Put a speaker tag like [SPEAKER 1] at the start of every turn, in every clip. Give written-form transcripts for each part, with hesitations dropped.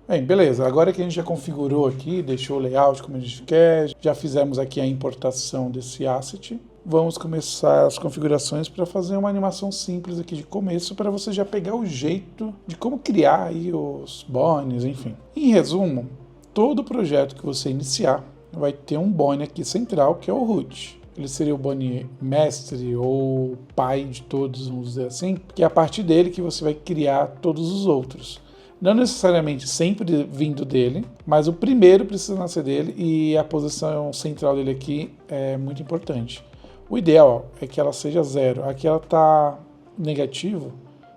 [SPEAKER 1] Bem, beleza. Agora que a gente já configurou aqui, deixou o layout como a gente quer, já fizemos aqui a importação desse asset, vamos começar as configurações para fazer uma animação simples aqui de começo, para você já pegar o jeito de como criar aí os bones, enfim. Em resumo, todo projeto que você iniciar vai ter um bone aqui central, que é o root. Ele seria o bone mestre ou pai de todos, vamos dizer assim, que é a partir dele que você vai criar todos os outros. Não necessariamente sempre vindo dele, mas o primeiro precisa nascer dele e a posição central dele aqui é muito importante. O ideal é que ela seja 0. Aqui ela está negativo,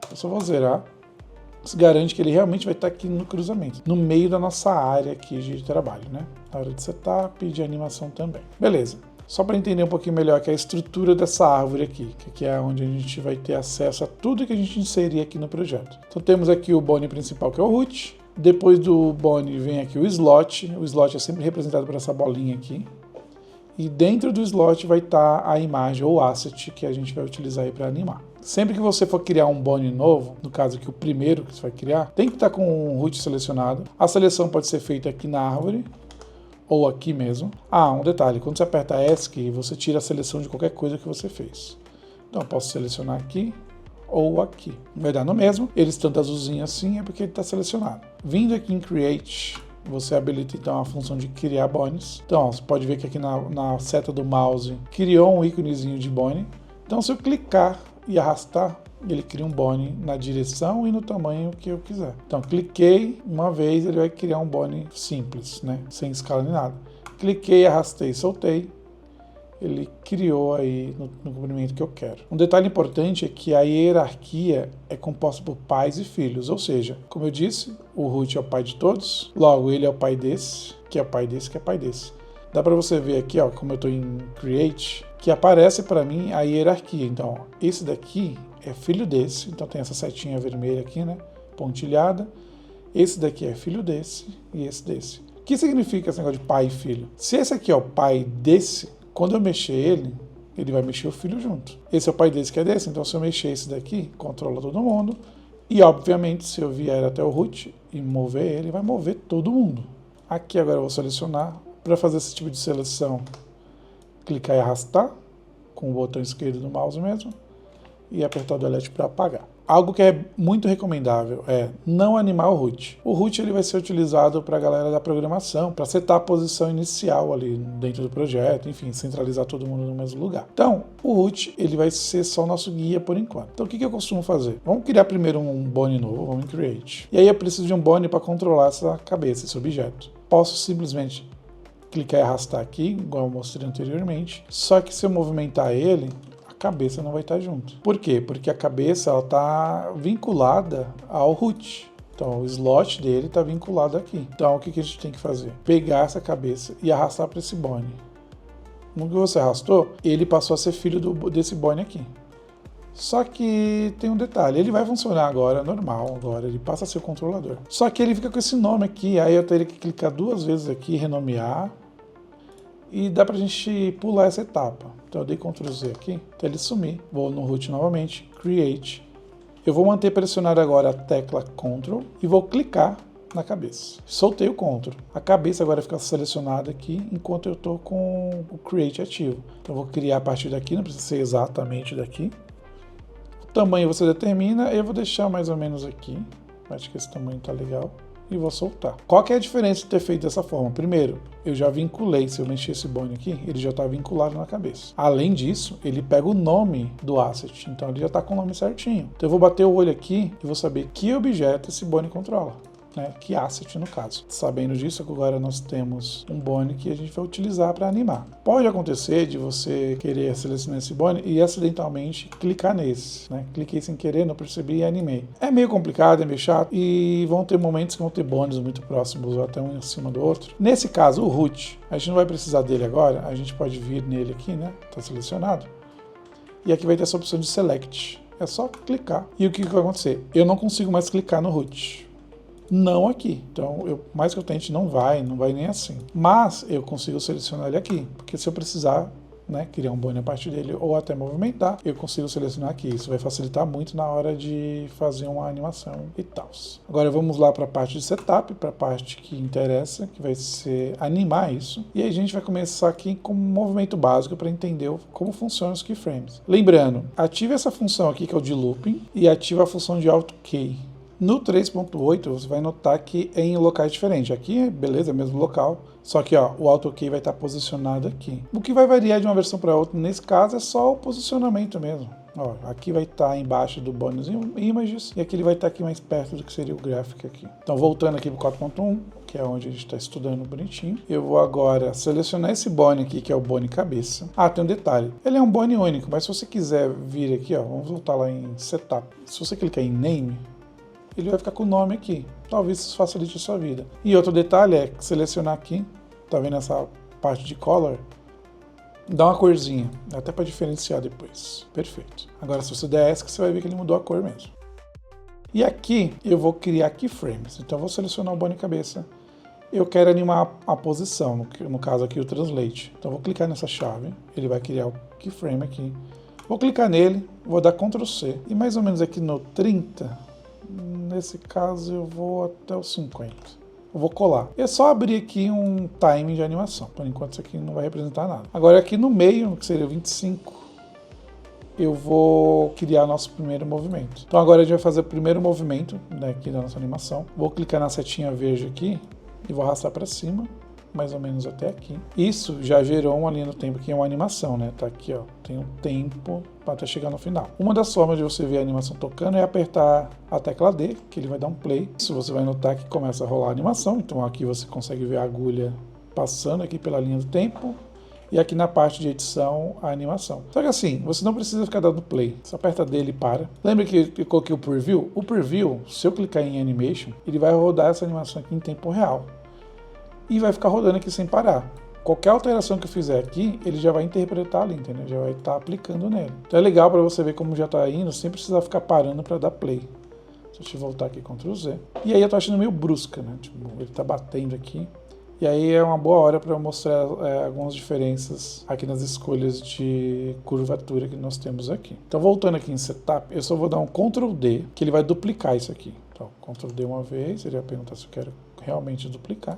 [SPEAKER 1] eu só vou zerar. Isso garante que ele realmente vai estar aqui no cruzamento, no meio da nossa área aqui de trabalho, né? Na hora de setup e de animação também. Beleza. Só para entender um pouquinho melhor que é a estrutura dessa árvore aqui, que é onde a gente vai ter acesso a tudo que a gente inserir aqui no projeto. Então temos aqui o bone principal, que é o root. Depois do bone vem aqui o slot. O slot é sempre representado por essa bolinha aqui. E dentro do slot vai estar a imagem ou asset que a gente vai utilizar aí para animar. Sempre que você for criar um bone novo, no caso aqui o primeiro que você vai criar, tem que estar com o root selecionado. A seleção pode ser feita aqui na árvore, ou aqui mesmo. Ah, um detalhe, quando você aperta ESC, você tira a seleção de qualquer coisa que você fez. Então eu posso selecionar aqui ou aqui. Vai dar no mesmo. Ele estando azulzinho assim é porque ele está selecionado. Vindo aqui em Create, você habilita então a função de criar bones. Então ó, você pode ver que aqui na seta do mouse criou um íconezinho de bone. Então se eu clicar e arrastar, ele cria um bone na direção e no tamanho que eu quiser. Então, cliquei uma vez, ele vai criar um bone simples, né? Sem escala nem nada. Cliquei, arrastei, soltei. Ele criou aí no comprimento que eu quero. Um detalhe importante é que a hierarquia é composta por pais e filhos. Ou seja, como eu disse, o root é o pai de todos. Logo, ele é o pai desse, que é o pai desse, que é o pai desse. Dá para você ver aqui, ó, como eu estou em Create, que aparece para mim a hierarquia. Então, ó, esse daqui é filho desse, então tem essa setinha vermelha aqui, né, pontilhada. Esse daqui é filho desse e esse desse. O que significa esse negócio de pai e filho? Se esse aqui é o pai desse, quando eu mexer ele vai mexer o filho junto. Esse é o pai desse que é desse, então se eu mexer esse daqui, controla todo mundo. E obviamente, se eu vier até o root e mover ele, vai mover todo mundo. Aqui agora eu vou selecionar. Para fazer esse tipo de seleção, clicar e arrastar, com o botão esquerdo do mouse mesmo, e apertar o delete para apagar. Algo que é muito recomendável é não animar o root. O root ele vai ser utilizado para a galera da programação, para setar a posição inicial ali dentro do projeto, enfim, centralizar todo mundo no mesmo lugar. Então, o root ele vai ser só o nosso guia por enquanto. Então, o que eu costumo fazer? Vamos criar primeiro um bone novo, vamos em Create. E aí eu preciso de um bone para controlar essa cabeça, esse objeto. Posso simplesmente clicar e arrastar aqui, igual eu mostrei anteriormente, só que se eu movimentar ele, a cabeça não vai estar junto. Por quê? Porque a cabeça está vinculada ao root. Então o slot dele está vinculado aqui. Então o que a gente tem que fazer? Pegar essa cabeça e arrastar para esse bone. No que você arrastou, ele passou a ser filho desse bone aqui. Só que tem um detalhe, ele vai funcionar agora, normal, agora ele passa a ser o controlador. Só que ele fica com esse nome aqui, aí eu teria que clicar 2 vezes aqui, renomear, e dá pra gente pular essa etapa. Então eu dei Ctrl Z aqui, até ele sumir. Vou no root novamente, Create. Eu vou manter pressionado agora a tecla Ctrl e vou clicar na cabeça. Soltei o Ctrl. A cabeça agora fica selecionada aqui enquanto eu estou com o Create ativo. Então eu vou criar a partir daqui, não precisa ser exatamente daqui. O tamanho você determina, eu vou deixar mais ou menos aqui. Acho que esse tamanho tá legal. E vou soltar. Qual que é a diferença de ter feito dessa forma? Primeiro, eu já vinculei, se eu mexer esse bone aqui, ele já está vinculado na cabeça. Além disso, ele pega o nome do asset, então ele já está com o nome certinho. Então eu vou bater o olho aqui e vou saber que objeto esse bone controla. Né, que asset no caso. Sabendo disso, agora nós temos um bone que a gente vai utilizar para animar. Pode acontecer de você querer selecionar esse bone e acidentalmente clicar nesse. Né? Cliquei sem querer, não percebi e animei. É meio complicado, é meio chato e vão ter momentos que vão ter bones muito próximos ou até um em cima do outro. Nesse caso, o root, a gente não vai precisar dele agora, a gente pode vir nele aqui, né? Está selecionado. E aqui vai ter essa opção de Select. É só clicar. E o que vai acontecer? Eu não consigo mais clicar no root. Não aqui. Então, mais que eu tente, não vai nem assim. Mas eu consigo selecionar ele aqui, porque se eu precisar, né, criar um bone a partir dele ou até movimentar, eu consigo selecionar aqui. Isso vai facilitar muito na hora de fazer uma animação e tal. Agora vamos lá para a parte de setup, para a parte que interessa, que vai ser animar isso. E aí a gente vai começar aqui com um movimento básico para entender como funcionam os keyframes. Lembrando, ative essa função aqui que é o de looping e ative a função de AutoKey. No 3.8 você vai notar que é em locais diferentes. Aqui, beleza, é o mesmo local, só que ó, o AutoKey vai estar posicionado aqui. O que vai variar de uma versão para outra nesse caso é só o posicionamento mesmo. Ó, aqui vai estar embaixo do Bonus Images e aqui ele vai estar aqui mais perto do que seria o Graphic aqui. Então voltando aqui para o 4.1, que é onde a gente está estudando bonitinho, eu vou agora selecionar esse bone aqui, que é o bone cabeça. Ah, tem um detalhe, ele é um bone único, mas se você quiser vir aqui, ó, vamos voltar lá em Setup. Se você clicar em Name, ele vai ficar com o nome aqui. Talvez isso facilite a sua vida. E outro detalhe é selecionar aqui, tá vendo essa parte de Color? Dá uma corzinha, até para diferenciar depois. Perfeito. Agora se você der ESC, você vai ver que ele mudou a cor mesmo. E aqui eu vou criar keyframes. Então eu vou selecionar o bone cabeça. Eu quero animar a posição, no caso aqui o Translate. Então eu vou clicar nessa chave, ele vai criar o keyframe aqui. Vou clicar nele, vou dar Ctrl C. E mais ou menos aqui no 30, nesse caso eu vou até os 50. Eu vou colar. É só abrir aqui um time de animação. Por enquanto isso aqui não vai representar nada. Agora aqui no meio, que seria 25, eu vou criar nosso primeiro movimento. Então agora a gente vai fazer o primeiro movimento, né, aqui da nossa animação. Vou clicar na setinha verde aqui e vou arrastar para cima, mais ou menos até aqui. Isso já gerou uma linha do tempo, que é uma animação, né? Tá aqui, ó. Tem um tempo até chegar no final. Uma das formas de você ver a animação tocando é apertar a tecla D, que ele vai dar um play. Isso você vai notar que começa a rolar a animação. Então aqui você consegue ver a agulha passando aqui pela linha do tempo. E aqui na parte de edição, a animação. Só que assim, você não precisa ficar dando play. Você aperta dele e para. Lembra que eu coloquei o Preview? O Preview, se eu clicar em Animation, ele vai rodar essa animação aqui em tempo real. E vai ficar rodando aqui sem parar. Qualquer alteração que eu fizer aqui, ele já vai interpretar ali, entendeu? Já vai estar aplicando nele. Então é legal para você ver como já está indo, sem precisar ficar parando para dar play. Deixa eu voltar aqui, Ctrl Z. E aí eu tô achando meio brusca, né? Tipo, ele tá batendo aqui. E aí é uma boa hora para eu mostrar algumas diferenças aqui nas escolhas de curvatura que nós temos aqui. Então voltando aqui em Setup, eu só vou dar um Ctrl D, que ele vai duplicar isso aqui. Então, Ctrl D uma vez, ele vai perguntar se eu quero realmente duplicar.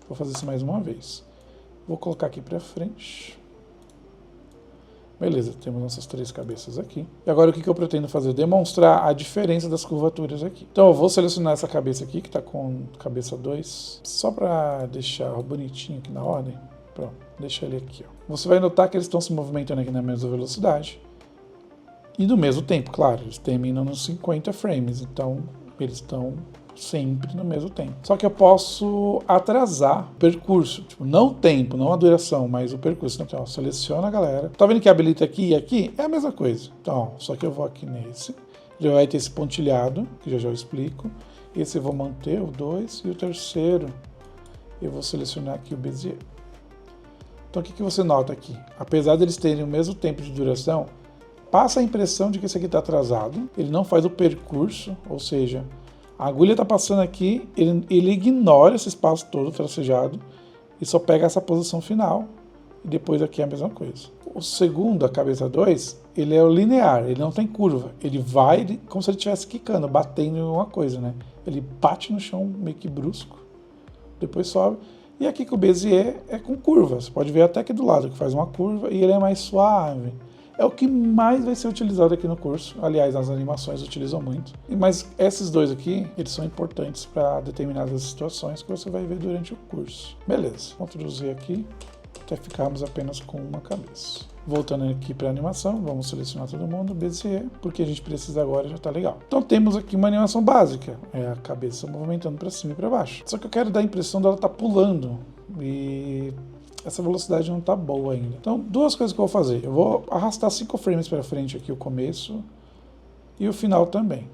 [SPEAKER 1] Vou fazer isso mais uma vez. Vou colocar aqui para frente. Beleza, temos nossas três cabeças aqui. E agora o que eu pretendo fazer? Demonstrar a diferença das curvaturas aqui. Então eu vou selecionar essa cabeça aqui, que está com cabeça 2, só para deixar bonitinho aqui na ordem. Pronto, deixa ele aqui. Ó. Você vai notar que eles estão se movimentando aqui na mesma velocidade. E do mesmo tempo, claro, eles terminam nos 50 frames, então eles estão sempre no mesmo tempo. Só que eu posso atrasar o percurso, tipo, não o tempo, não a duração, mas o percurso. Então, ó, seleciona a galera. Tá vendo que habilita aqui e aqui? É a mesma coisa. Então, ó, só que eu vou aqui nesse, já vai ter esse pontilhado, que já eu explico. Esse eu vou manter, o 2, e o terceiro eu vou selecionar aqui o Bezier. Então, o que você nota aqui? Apesar deles terem o mesmo tempo de duração, passa a impressão de que esse aqui está atrasado, ele não faz o percurso, ou seja, a agulha está passando aqui, ele ignora esse espaço todo tracejado e só pega essa posição final e depois aqui é a mesma coisa. O segundo, a cabeça 2, ele é o linear, ele não tem curva. Ele vai como se ele estivesse quicando, batendo em alguma coisa, né? Ele bate no chão meio que brusco, depois sobe. E aqui com o Bezier é com curva. Você pode ver até aqui do lado que faz uma curva e ele é mais suave. É o que mais vai ser utilizado aqui no curso. Aliás, as animações utilizam muito. Mas esses dois aqui, eles são importantes para determinadas situações que você vai ver durante o curso. Beleza, Ctrl Z aqui, até ficarmos apenas com uma cabeça. Voltando aqui para a animação, vamos selecionar todo mundo, Bezier, porque a gente precisa agora, já está legal. Então temos aqui uma animação básica, é a cabeça movimentando para cima e para baixo. Só que eu quero dar a impressão dela estar pulando e essa velocidade não está boa ainda. Então, duas coisas que eu vou fazer. Eu vou arrastar 5 frames para frente aqui, o começo e o final também.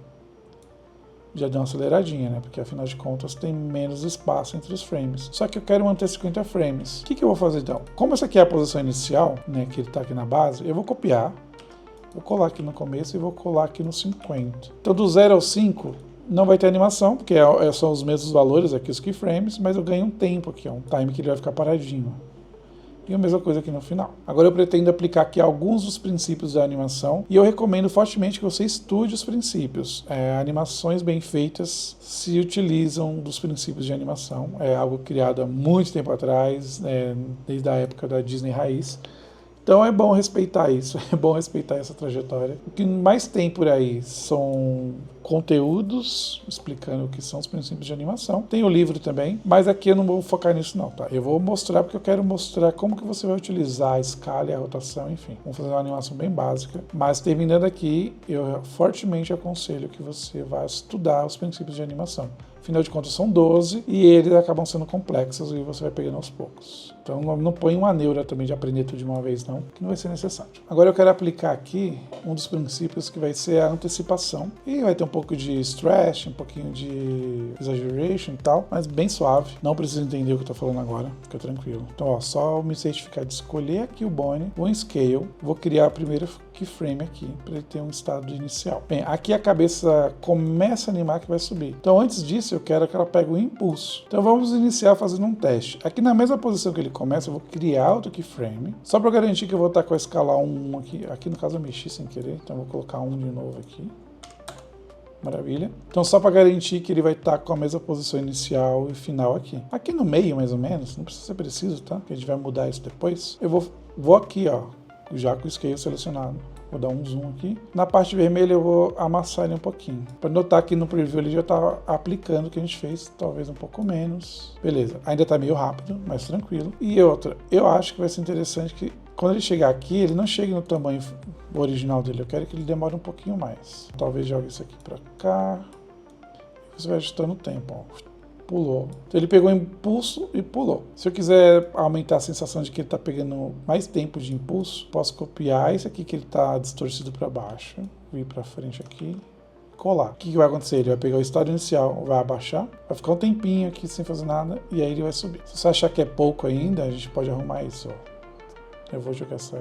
[SPEAKER 1] Já deu uma aceleradinha, né? Porque afinal de contas tem menos espaço entre os frames. Só que eu quero manter 50 frames. O que eu vou fazer então? Como essa aqui é a posição inicial, né? Que ele está aqui na base, eu vou copiar. Vou colar aqui no começo e vou colar aqui no 50. Então, do 0 ao 5... não vai ter animação, porque são os mesmos valores aqui, os keyframes, mas eu ganho um tempo aqui, um time que ele vai ficar paradinho. E a mesma coisa aqui no final. Agora eu pretendo aplicar aqui alguns dos princípios da animação e eu recomendo fortemente que você estude os princípios. Animações bem feitas se utilizam dos princípios de animação. É algo criado há muito tempo atrás, desde a época da Disney raiz. Então é bom respeitar isso, é bom respeitar essa trajetória. O que mais tem por aí são conteúdos explicando o que são os princípios de animação. Tem o livro também, mas aqui eu não vou focar nisso não, tá? Eu vou mostrar porque eu quero mostrar como que você vai utilizar a escala e a rotação, enfim. Vamos fazer uma animação bem básica. Mas terminando aqui, eu fortemente aconselho que você vá estudar os princípios de animação. Afinal de contas são 12 e eles acabam sendo complexos e você vai pegando aos poucos. Então não põe uma neura também de aprender tudo de uma vez não, que não vai ser necessário. Agora eu quero aplicar aqui um dos princípios que vai ser a antecipação. E vai ter um pouco de stretch, um pouquinho de exaggeration e tal, mas bem suave. Não precisa entender o que eu estou falando agora, fica tranquilo. Então ó, só me certificar de escolher aqui o Bonnie, vou em Scale, vou criar a primeira keyframe aqui, para ele ter um estado inicial. Bem, aqui a cabeça começa a animar que vai subir. Então antes disso eu quero que ela pegue o impulso. Então vamos iniciar fazendo um teste. Aqui na mesma posição que ele começa, eu vou criar outro keyframe, só para garantir que eu vou estar com a escala 1 aqui. Aqui no caso eu mexi sem querer, então eu vou colocar 1 de novo aqui. Maravilha. Então só para garantir que ele vai estar com a mesma posição inicial e final aqui. Aqui no meio mais ou menos, não precisa ser preciso, tá? Porque a gente vai mudar isso depois. Eu vou aqui, ó, já com o scale selecionado. Vou dar um zoom aqui. Na parte vermelha eu vou amassar ele um pouquinho. Para notar que no preview ele já está aplicando o que a gente fez, talvez um pouco menos. Beleza, ainda está meio rápido, mas tranquilo. E outra, eu acho que vai ser interessante que quando ele chegar aqui, ele não chegue no tamanho original dele. Eu quero que ele demore um pouquinho mais. Talvez jogue isso aqui para cá. Você vai ajustando o tempo, ó. Pulou. Então ele pegou impulso e pulou. Se eu quiser aumentar a sensação de que ele está pegando mais tempo de impulso, posso copiar esse aqui que ele está distorcido para baixo, vir para frente aqui, colar. O que vai acontecer? Ele vai pegar o estado inicial, vai abaixar, vai ficar um tempinho aqui sem fazer nada e aí ele vai subir. Se você achar que é pouco ainda, a gente pode arrumar isso. Ó. Eu vou jogar essa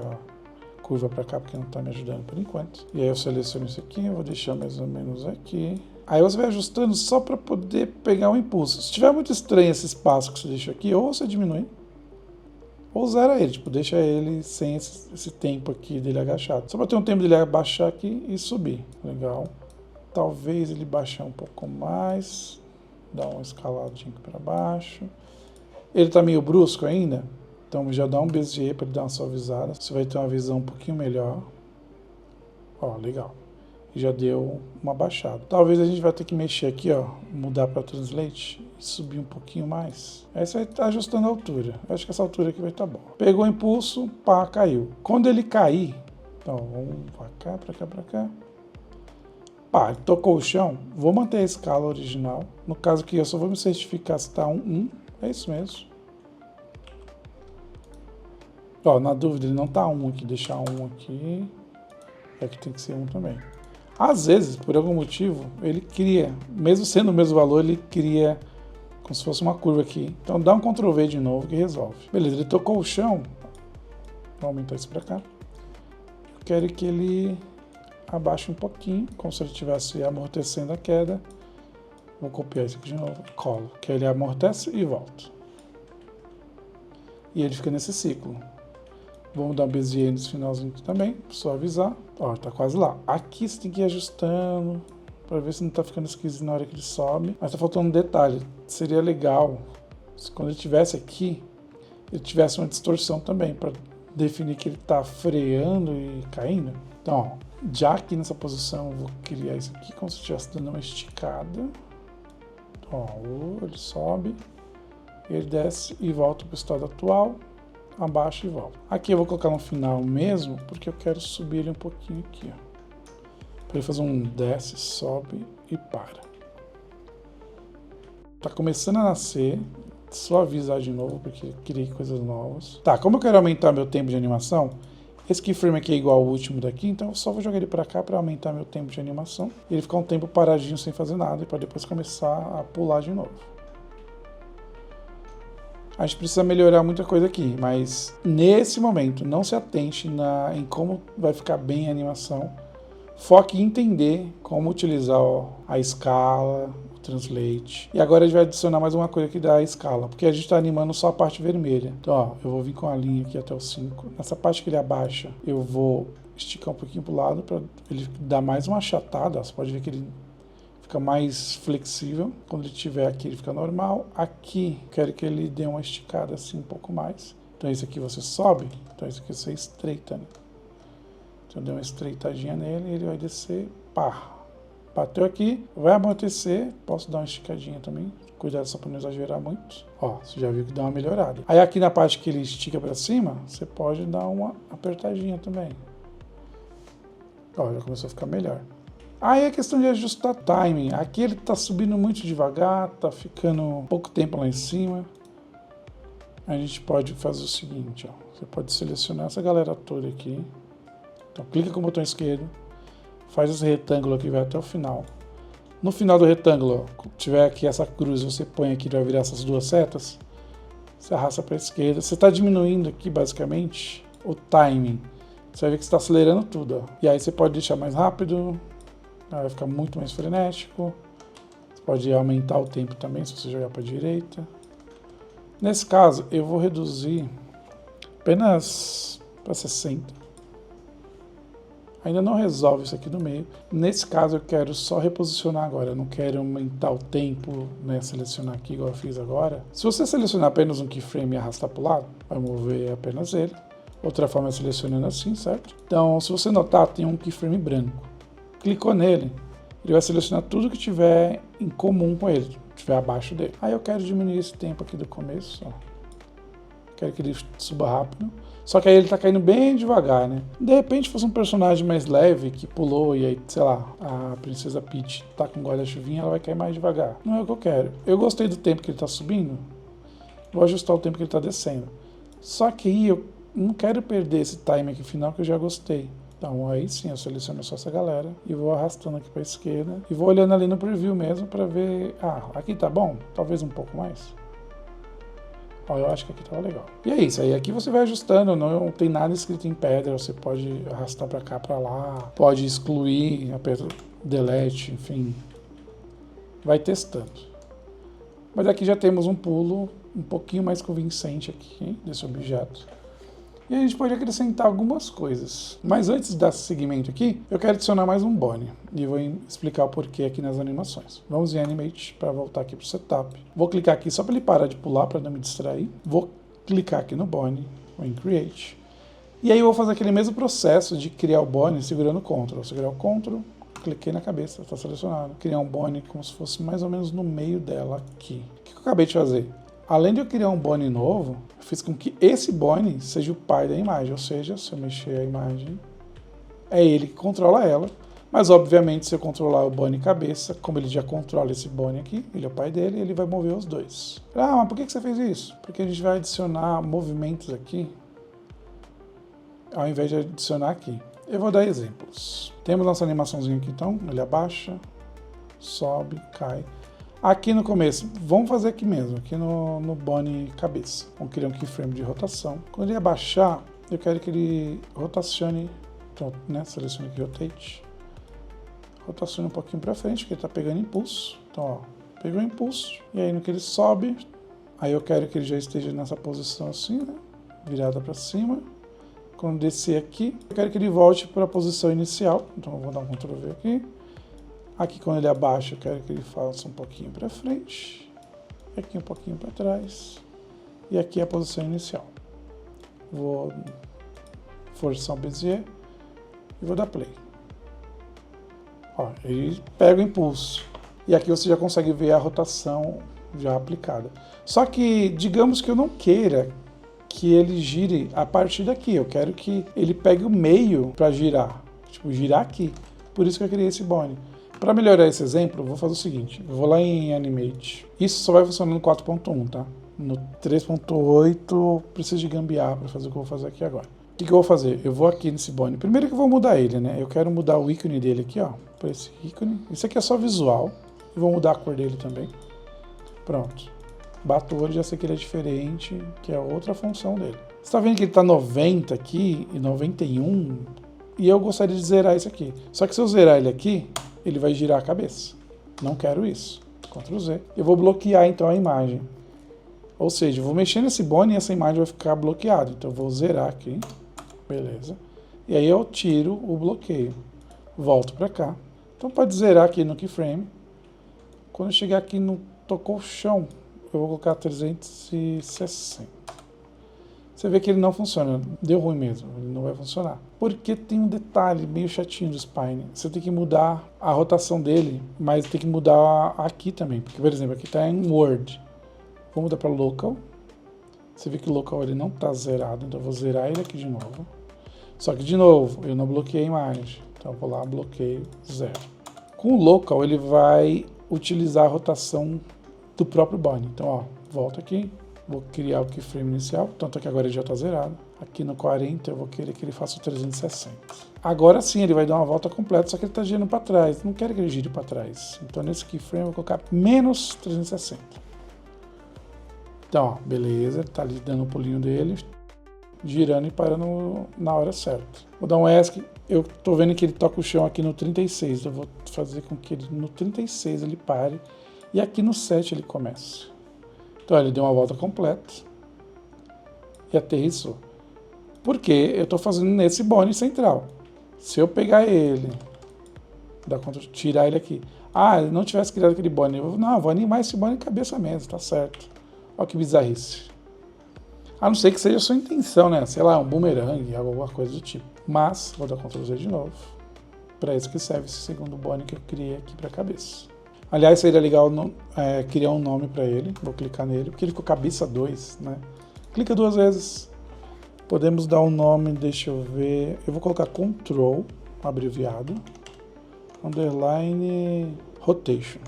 [SPEAKER 1] curva para cá porque não está me ajudando por enquanto. E aí eu seleciono isso aqui, eu vou deixar mais ou menos aqui. Aí você vai ajustando só para poder pegar o impulso. Se tiver muito estranho esse espaço que você deixa aqui, ou você diminui, ou zera ele. Tipo, deixa ele sem esse tempo aqui dele agachado. Só para ter um tempo dele abaixar aqui e subir. Legal. Talvez ele baixar um pouco mais. Dar uma escaladinha aqui para baixo. Ele está meio brusco ainda. Então já dá um Bezier para ele dar uma suavizada. Você vai ter uma visão um pouquinho melhor. Ó, legal. Já deu uma baixada. Talvez a gente vai ter que mexer aqui, ó, mudar para Translate e subir um pouquinho mais. Aí você vai estar ajustando a altura. Eu acho que essa altura aqui vai estar boa. Pegou o impulso, pá, caiu. Quando ele cair, então vamos para cá, para cá, para cá. Pá, ele tocou o chão, vou manter a escala original. No caso aqui eu só vou me certificar se está 1. É isso mesmo. Ó, na dúvida ele não está 1 aqui, deixar 1 aqui. Aqui tem que ser 1 também. Às vezes, por algum motivo, ele cria, mesmo sendo o mesmo valor, ele cria como se fosse uma curva aqui. Então dá um Ctrl V de novo que resolve. Beleza, ele tocou o chão. Vou aumentar isso para cá. Eu quero que ele abaixe um pouquinho, como se ele estivesse amortecendo a queda. Vou copiar isso aqui de novo, colo. Que ele amortece e volta. E ele fica nesse ciclo. Vamos dar um Bezier nesse finalzinho aqui também, suavizar. Ó, tá quase lá. Aqui você tem que ir ajustando para ver se não tá ficando esquisito na hora que ele sobe. Mas tá faltando um detalhe. Seria legal se quando ele estivesse aqui, ele tivesse uma distorção também, para definir que ele tá freando e caindo. Então, ó, já aqui nessa posição, eu vou criar isso aqui como se estivesse dando uma esticada. Ó, ele sobe, ele desce e volta para o estado atual. Abaixa e volta. Aqui eu vou colocar no final mesmo, porque eu quero subir ele um pouquinho aqui, ó. Para ele fazer um desce, sobe e para. Tá começando a nascer, suavizar de novo, porque eu criei coisas novas. Tá, como eu quero aumentar meu tempo de animação, esse keyframe aqui é igual ao último daqui, então eu só vou jogar ele para cá para aumentar meu tempo de animação. E ele ficar um tempo paradinho sem fazer nada, e para depois começar a pular de novo. A gente precisa melhorar muita coisa aqui, mas nesse momento não se atente em como vai ficar bem a animação. Foque em entender como utilizar a escala, Translate. E agora a gente vai adicionar mais uma coisa aqui da escala, porque a gente está animando só a parte vermelha. Então, ó, eu vou vir com a linha aqui até o 5. Nessa parte que ele abaixa, eu vou esticar um pouquinho para o lado para ele dar mais uma achatada. Ó, você pode ver que ele fica mais flexível. Quando ele estiver aqui, ele fica normal. Aqui, quero que ele dê uma esticada assim um pouco mais. Então, esse aqui você sobe, então esse aqui você estreita, né? Então, deu uma estreitadinha nele e ele vai descer, pá. Bateu aqui, vai amortecer, posso dar uma esticadinha também, cuidado só para não exagerar muito. Ó, você já viu que dá uma melhorada. Aí aqui na parte que ele estica para cima, você pode dar uma apertadinha também. Ó, já começou a ficar melhor. Aí é questão de ajustar timing. Aqui ele tá subindo muito devagar, tá ficando pouco tempo lá em cima. A gente pode fazer o seguinte, ó. Você pode selecionar essa galera toda aqui. Então clica com o botão esquerdo. Faz esse retângulo aqui, vai até o final. No final do retângulo, ó, tiver aqui essa cruz, você põe aqui, vai virar essas duas setas. Você arrasta para a esquerda. Você está diminuindo aqui, basicamente, o timing. Você vai ver que você está acelerando tudo. Ó. E aí você pode deixar mais rápido. Vai ficar muito mais frenético. Você pode aumentar o tempo também, se você jogar para a direita. Nesse caso, eu vou reduzir apenas para 60. Ainda não resolve isso aqui no meio. Nesse caso eu quero só reposicionar agora, eu não quero aumentar o tempo, né, selecionar aqui igual eu fiz agora. Se você selecionar apenas um keyframe e arrastar para o lado, vai mover apenas ele. Outra forma é selecionando assim, certo? Então, se você notar, tem um keyframe branco. Clicou nele, ele vai selecionar tudo que tiver em comum com ele, que tiver abaixo dele. Aí eu quero diminuir esse tempo aqui do começo, ó. Quero que ele suba rápido. Só que aí ele tá caindo bem devagar, né? De repente fosse um personagem mais leve que pulou e aí, sei lá, a Princesa Peach tá com guarda-chuvinha, ela vai cair mais devagar. Não é o que eu quero. Eu gostei do tempo que ele tá subindo, vou ajustar o tempo que ele tá descendo. Só que aí eu não quero perder esse time aqui final que eu já gostei. Então aí sim eu seleciono só essa galera e vou arrastando aqui pra esquerda e vou olhando ali no preview mesmo pra ver, aqui tá bom? Talvez um pouco mais. Ó, eu acho que aqui tava legal. E é isso, aí aqui você vai ajustando, não tem nada escrito em pedra, você pode arrastar pra cá, pra lá, pode excluir, aperta delete, enfim, vai testando. Mas aqui já temos um pulo um pouquinho mais convincente aqui desse objeto. E a gente pode acrescentar algumas coisas. Mas antes de dar seguimento aqui, eu quero adicionar mais um bone. E vou explicar o porquê aqui nas animações. Vamos em Animate para voltar aqui para o Setup. Vou clicar aqui só para ele parar de pular, para não me distrair. Vou clicar aqui no bone, vou em Create. E aí eu vou fazer aquele mesmo processo de criar o bone segurando o Ctrl. Vou segurar o Ctrl, cliquei na cabeça, está selecionado. Criar um bone como se fosse mais ou menos no meio dela aqui. O que eu acabei de fazer? Além de eu criar um bone novo, eu fiz com que esse bone seja o pai da imagem, ou seja, se eu mexer a imagem, é ele que controla ela, mas obviamente se eu controlar o bone cabeça, como ele já controla esse bone aqui, ele é o pai dele, ele vai mover os dois. Mas por que você fez isso? Porque a gente vai adicionar movimentos aqui, ao invés de adicionar aqui. Eu vou dar exemplos. Temos nossa animaçãozinha aqui então, ele abaixa, sobe, cai. Aqui no começo, vamos fazer aqui mesmo, aqui no bone cabeça. Vamos criar um keyframe de rotação. Quando ele abaixar, eu quero que ele rotacione, então, né, seleciono aqui Rotate. Rotacione um pouquinho para frente, porque ele está pegando impulso. Então, ó, pegou impulso, e aí no que ele sobe, aí eu quero que ele já esteja nessa posição assim, né, virada para cima. Quando descer aqui, eu quero que ele volte para a posição inicial, então eu vou dar um Ctrl V aqui. Aqui quando ele abaixa, eu quero que ele faça um pouquinho para frente, aqui um pouquinho para trás, e aqui é a posição inicial. Vou forçar o Bezier e vou dar play. Ó, ele pega o impulso, e aqui você já consegue ver a rotação já aplicada. Só que, digamos que eu não queira que ele gire a partir daqui, eu quero que ele pegue o meio para girar, tipo, girar aqui. Por isso que eu criei esse bone. Para melhorar esse exemplo, eu vou fazer o seguinte, eu vou lá em Animate. Isso só vai funcionar no 4.1, tá? No 3.8 preciso de gambiarra para fazer o que eu vou fazer aqui agora. O que eu vou fazer? Eu vou aqui nesse bone. Primeiro que eu vou mudar ele, né? Eu quero mudar o ícone dele aqui, ó, para esse ícone. Isso aqui é só visual. Eu vou mudar a cor dele também. Pronto. Bato o olho, já sei que ele é diferente, que é outra função dele. Você tá vendo que ele tá 90 aqui e 91? E eu gostaria de zerar isso aqui. Só que se eu zerar ele aqui, ele vai girar a cabeça. Não quero isso. Ctrl Z. Eu vou bloquear então a imagem. Ou seja, eu vou mexer nesse bone e essa imagem vai ficar bloqueada. Então eu vou zerar aqui. Beleza. E aí eu tiro o bloqueio. Volto para cá. Então pode zerar aqui no keyframe. Quando eu chegar aqui no tocou o chão, eu vou colocar 360. Você vê que ele não funciona. Deu ruim mesmo. Ele não vai funcionar. Porque tem um detalhe meio chatinho do Spine. Você tem que mudar a rotação dele, mas tem que mudar aqui também. Porque, por exemplo, aqui está em Word. Vou mudar para Local. Você vê que o Local ele não está zerado, então eu vou zerar ele aqui de novo. Só que, de novo, eu não bloqueei a imagem. Então eu vou lá, bloqueio, zero. Com o Local, ele vai utilizar a rotação do próprio bone. Então, ó, volta aqui. Vou criar o keyframe inicial, tanto que agora ele já está zerado. Aqui no 40 eu vou querer que ele faça o 360. Agora sim ele vai dar uma volta completa, só que ele está girando para trás. Não quero que ele gire para trás. Então nesse keyframe eu vou colocar menos 360. Então, ó, beleza, está ali dando o pulinho dele, girando e parando na hora certa. Vou dar um ESC, eu estou vendo que ele toca o chão aqui no 36. Eu vou fazer com que ele, no 36 ele pare e aqui no 7 ele comece. Então ele deu uma volta completa e aterrissou. Por quê? Eu estou fazendo nesse bone central. Se eu pegar ele, dá conta de tirar ele aqui. Ah, ele não tivesse criado aquele bone. Eu vou animar esse bone de cabeça mesmo, tá certo. Olha que bizarrice. A não ser que seja a sua intenção, né? Sei lá, um boomerang, alguma coisa do tipo. Mas, vou dar Ctrl Z de novo. Para isso que serve esse segundo bone que eu criei aqui para a cabeça. Aliás, seria legal criar um nome para ele. Vou clicar nele, porque ele ficou cabeça 2, né? Clica 2 vezes. Podemos dar um nome, deixa eu ver. Eu vou colocar Control, abreviado, underline rotation.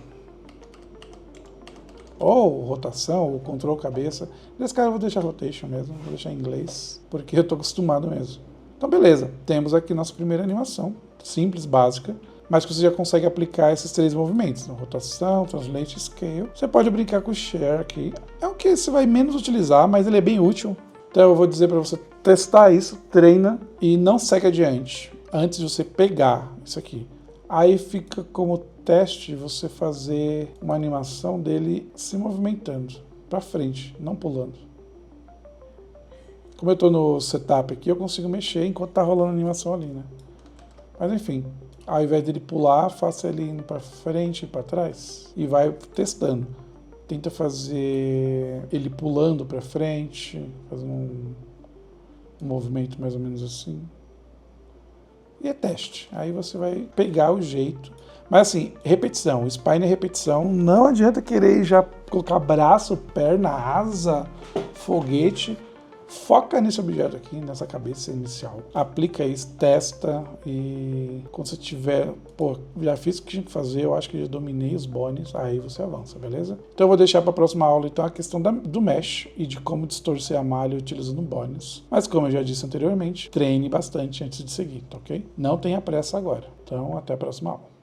[SPEAKER 1] Ou rotação, ou Control cabeça. Nesse caso eu vou deixar rotation mesmo, vou deixar em inglês, porque eu estou acostumado mesmo. Então beleza, temos aqui nossa primeira animação, simples, básica, mas que você já consegue aplicar esses 3 movimentos, né? Rotação, Translate e Scale. Você pode brincar com o Share aqui. É o que você vai menos utilizar, mas ele é bem útil. Então eu vou dizer para você testar isso, treina e não segue adiante, antes de você pegar isso aqui. Aí fica como teste você fazer uma animação dele se movimentando para frente, não pulando. Como eu estou no setup aqui, eu consigo mexer enquanto está rolando a animação ali, né? Mas enfim, ao invés dele pular, faça ele indo para frente e para trás e vai testando. Tenta fazer ele pulando para frente, fazendo um movimento mais ou menos assim. E é teste. Aí você vai pegar o jeito. Mas assim, repetição. O Spine é repetição. Não adianta querer já colocar braço, perna, asa, foguete. Foca nesse objeto aqui, nessa cabeça inicial. Aplica isso, testa e quando você tiver... Pô, já fiz o que tinha que fazer, eu acho que já dominei os bones, aí você avança, beleza? Então eu vou deixar para a próxima aula então a questão do mesh e de como distorcer a malha utilizando bones. Mas como eu já disse anteriormente, treine bastante antes de seguir, tá ok? Não tenha pressa agora. Então até a próxima aula.